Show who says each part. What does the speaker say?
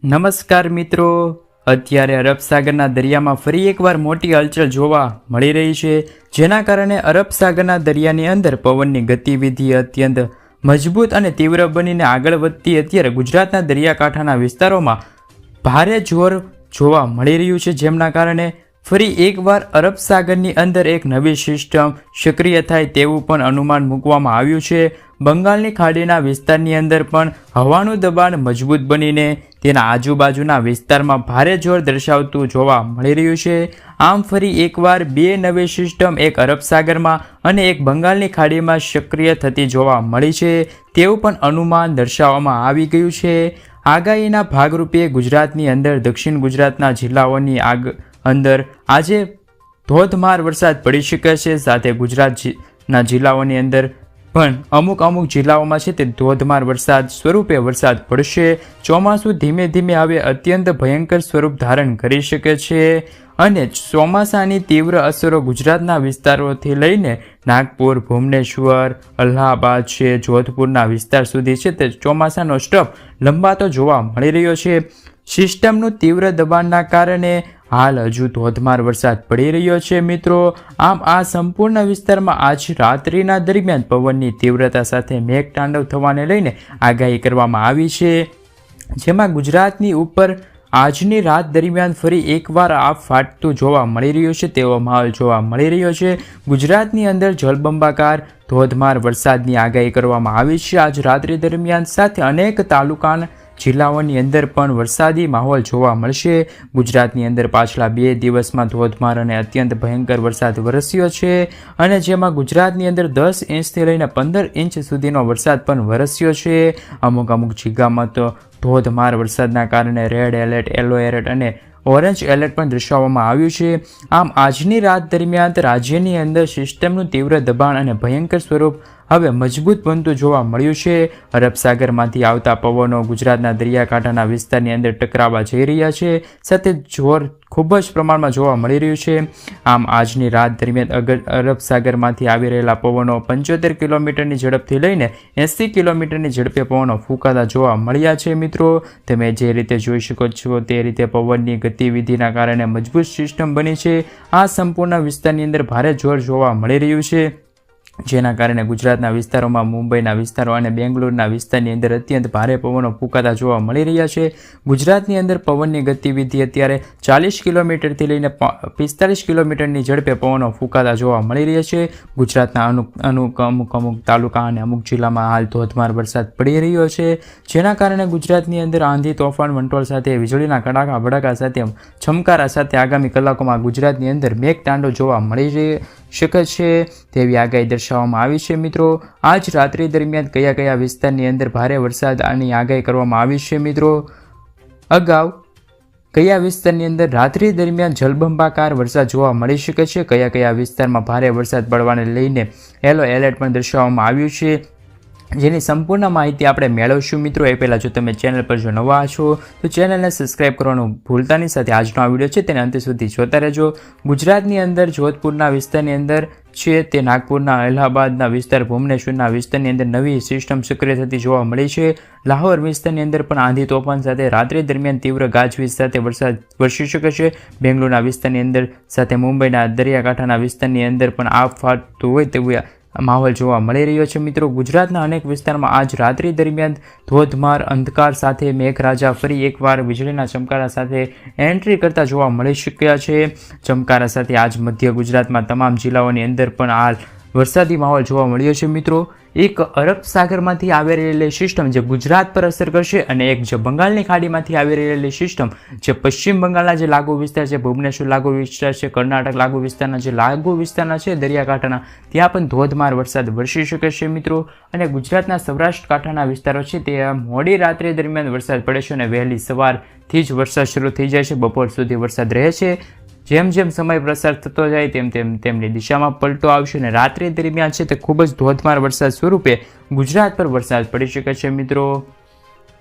Speaker 1: નમસ્કાર મિત્રો, અત્યારે અરબ સાગરના દરિયામાં ફરી એકવાર મોટી હલચલ જોવા મળી રહી છે, જેના કારણે અરબ સાગરના દરિયાની અંદર પવનની ગતિવિધિ અત્યંત મજબૂત અને તીવ્ર બનીને આગળ વધતી અત્યારે ગુજરાતના દરિયાકાંઠાના વિસ્તારોમાં ભારે જોર જોવા મળી રહ્યું છે, જેમના કારણે ફરી એકવાર અરબ સાગરની અંદર એક નવી સિસ્ટમ સક્રિય થાય તેવું પણ અનુમાન મૂકવામાં આવ્યું છે. બંગાળની ખાડીના વિસ્તારની અંદર પણ હવાનું દબાણ મજબૂત બનીને તેના આજુબાજુના વિસ્તારમાં ભારે જોર દર્શાવતું જોવા મળી રહ્યું છે. આમ ફરી એકવાર બે નવી સિસ્ટમ એક અરબ સાગરમાં અને એક બંગાળની ખાડીમાં સક્રિય થતી જોવા મળી છે તેવું પણ અનુમાન દર્શાવવામાં આવી ગયું છે. આગાહીના ભાગરૂપે ગુજરાતની અંદર દક્ષિણ ગુજરાતના જિલ્લાઓની અંદર આજે ધોધમાર વરસાદ પડી શકે છે. સાથે ગુજરાતના જિલ્લાઓની અંદર પણ અમુક જિલ્લાઓમાં છે તે ધોધમાર વરસાદ સ્વરૂપે વરસાદ પડશે. ચોમાસું ધીમે ધીમે હવે અત્યંત ભયંકર સ્વરૂપ ધારણ કરી શકે છે અને ચોમાસાની તીવ્ર અસરો ગુજરાતના વિસ્તારોથી લઈને નાગપુર, ભુવનેશ્વર, અલ્હાબાદ છે, જોધપુરના વિસ્તાર સુધી છે તે ચોમાસાનો સ્ટફ લંબાતો જોવા મળી રહ્યો છે. સિસ્ટમનું તીવ્ર દબાણના કારણે હાલ હજુ ધોધમાર વરસાદ પડી રહ્યો છે મિત્રો. આમ આ સંપૂર્ણ વિસ્તારમાં આજ રાત્રિના દરમિયાન પવનની તીવ્રતા સાથે મેઘતાંડવ થવાને લઈને આગાહી કરવામાં આવી છે, જેમાં ગુજરાતની ઉપર આજની રાત દરમિયાન ફરી એકવાર આપ ફાટતું જોવા મળી રહ્યું છે તેવો માહોલ જોવા મળી રહ્યો છે. ગુજરાતની અંદર જળબંબાકાર ધોધમાર વરસાદની આગાહી કરવામાં આવી છે આજ રાત્રિ દરમિયાન. સાથે અનેક તાલુકાના જિલ્લાઓની અંદર પણ વરસાદી માહોલ જોવા મળશે. ગુજરાતની અંદર પાછલા 2 દિવસમાં ધોધમાર અને અત્યંત ભયંકર વરસાદ વરસ્યો છે અને જેમાં ગુજરાતની અંદર 10 ઇંચથી લઈને 15 ઇંચ સુધીનો વરસાદ પણ વરસ્યો છે. અમુક જિલ્લામાં તો ધોધમાર વરસાદના કારણે રેડ એલર્ટ, યલો એલર્ટ અને ઓરેન્જ એલર્ટ પણ દર્શાવવામાં આવ્યું છે. આમ આજની રાત દરમિયાન રાજ્યની અંદર સિસ્ટમનું તીવ્ર દબાણ અને ભયંકર સ્વરૂપ હવે મજબૂત બનતું જોવા મળ્યું છે. અરબ સાગરમાંથી આવતા પવનો ગુજરાતના દરિયાકાંઠાના વિસ્તારની અંદર ટકરાવા જઈ રહ્યા છે, સાથે જોર ખૂબ જ પ્રમાણમાં જોવા મળી રહ્યું છે. આમ આજની રાત દરમિયાન અરબ સાગરમાંથી આવી રહેલા પવનો 75 કિલોમીટરની ઝડપથી લઈને 80 કિલોમીટરની ઝડપે પવનો ફૂંકાતા જોવા મળ્યા છે મિત્રો. તમે જે રીતે જોઈ શકો છો તે રીતે પવનની ગતિવિધિના કારણે મજબૂત સિસ્ટમ બની છે. આ સંપૂર્ણ વિસ્તારની અંદર ભારે જોર જોવા મળી રહ્યું છે, જેના કારણે ગુજરાતના વિસ્તારોમાં, મુંબઈના વિસ્તારો અને બેંગ્લોરના વિસ્તારની અંદર અત્યંત ભારે પવનો ફૂંકાતા જોવા મળી રહ્યા છે. ગુજરાતની અંદર પવનની ગતિવિધિ અત્યારે 40 કિલોમીટરથી લઈને 45 કિલોમીટરની ઝડપે પવનો ફૂંકાતા જોવા મળી રહ્યા છે. ગુજરાતના અમુક તાલુકા અને અમુક જિલ્લામાં હાલ ધોધમાર વરસાદ પડી રહ્યો છે, જેના કારણે ગુજરાતની અંદર આંધી, તોફાન, વંટોળ સાથે વીજળીના કડાકા ભડાકા સાથે ચમકારા સાથે આગામી કલાકોમાં ગુજરાતની અંદર મેઘતાંડવ જોવા મળી શકે છે તેવી આગાહી દર્શાવવામાં આવી છે મિત્રો. આજ રાત્રિ દરમિયાન કયા વિસ્તારની અંદર ભારે વરસાદની આગાહી કરવામાં આવી છે મિત્રો. અગાઉ કયા વિસ્તારની અંદર રાત્રિ દરમિયાન જળબંબાકાર વરસાદ જોવા મળી શકે છે, કયા વિસ્તારમાં ભારે વરસાદ પડવાને લઈને યલો એલર્ટ પણ દર્શાવવામાં આવ્યું છે, જેની સંપૂર્ણ માહિતી આપણે મેળવશું મિત્રો. એ પહેલાં જો તમે ચેનલ પર જો નવા છો તો ચેનલને સબસ્ક્રાઈબ કરવાનું ભૂલતા નહીં. સાથે આજનો આ વિડીયો છે તેને અંત સુધી જોતા રહેજો. ગુજરાતની અંદર જોધપુરના વિસ્તારની અંદર છે તે નાગપુરના, અલ્હાબાદના વિસ્તાર, ભુવનેશ્વરના વિસ્તારની અંદર નવી સિસ્ટમ સક્રિય થતી જોવા મળી છે. લાહોર વિસ્તારની અંદર પણ આંધી તોફાન સાથે રાત્રિ દરમિયાન તીવ્ર ગાજવીજ સાથે વરસાદ વરસી શકે છે. બેંગ્લોરના વિસ્તારની અંદર સાથે મુંબઈના દરિયાકાંઠાના વિસ્તારની અંદર પણ આ ફાટતું હોય તેવું માહોલ જોવા મળી રહ્યો છે મિત્રો. ગુજરાતના અનેક વિસ્તારમાં આજ રાત્રિ દરમિયાન ધોધમાર અંધકાર સાથે મેઘરાજા ફરી એકવાર વીજળીના ચમકારા સાથે એન્ટ્રી કરતા જોવા મળી શક્યા છે. ચમકારા સાથે આજ મધ્ય ગુજરાતમાં તમામ જિલ્લાઓની અંદર પણ હાલ વરસાદી માહોલ જોવા મળ્યો છે મિત્રો. એક અરબ સાગરમાંથી આવી રહેલી સિસ્ટમ જે ગુજરાત પર અસર કરશે અને એક જે બંગાળની ખાડીમાંથી આવી રહેલી સિસ્ટમ જે પશ્ચિમ બંગાળના જે લાગુ વિસ્તાર છે, ભુવનેશ્વર લાગુ વિસ્તાર છે, કર્ણાટક લાગુ વિસ્તારના જે લાગુ વિસ્તારના છે દરિયાકાંઠાના, ત્યાં પણ ધોધમાર વરસાદ વરસી શકે છે મિત્રો. અને ગુજરાતના સૌરાષ્ટ્ર કાંઠાના વિસ્તારો છે તે મોડી રાત્રે દરમિયાન વરસાદ પડે છે અને વહેલી સવારથી જ વરસાદ શરૂ થઈ જાય છે. બપોર સુધી વરસાદ રહે છે. જેમ સમય પ્રસાર થતો જાય તેમની દિશામાં પલટો આવશે અને રાત્રિ દરમિયાન છે તે ખૂબ જ ધોધમાર વરસાદ સ્વરૂપે ગુજરાત પર વરસાદ પડી શકે છે મિત્રો.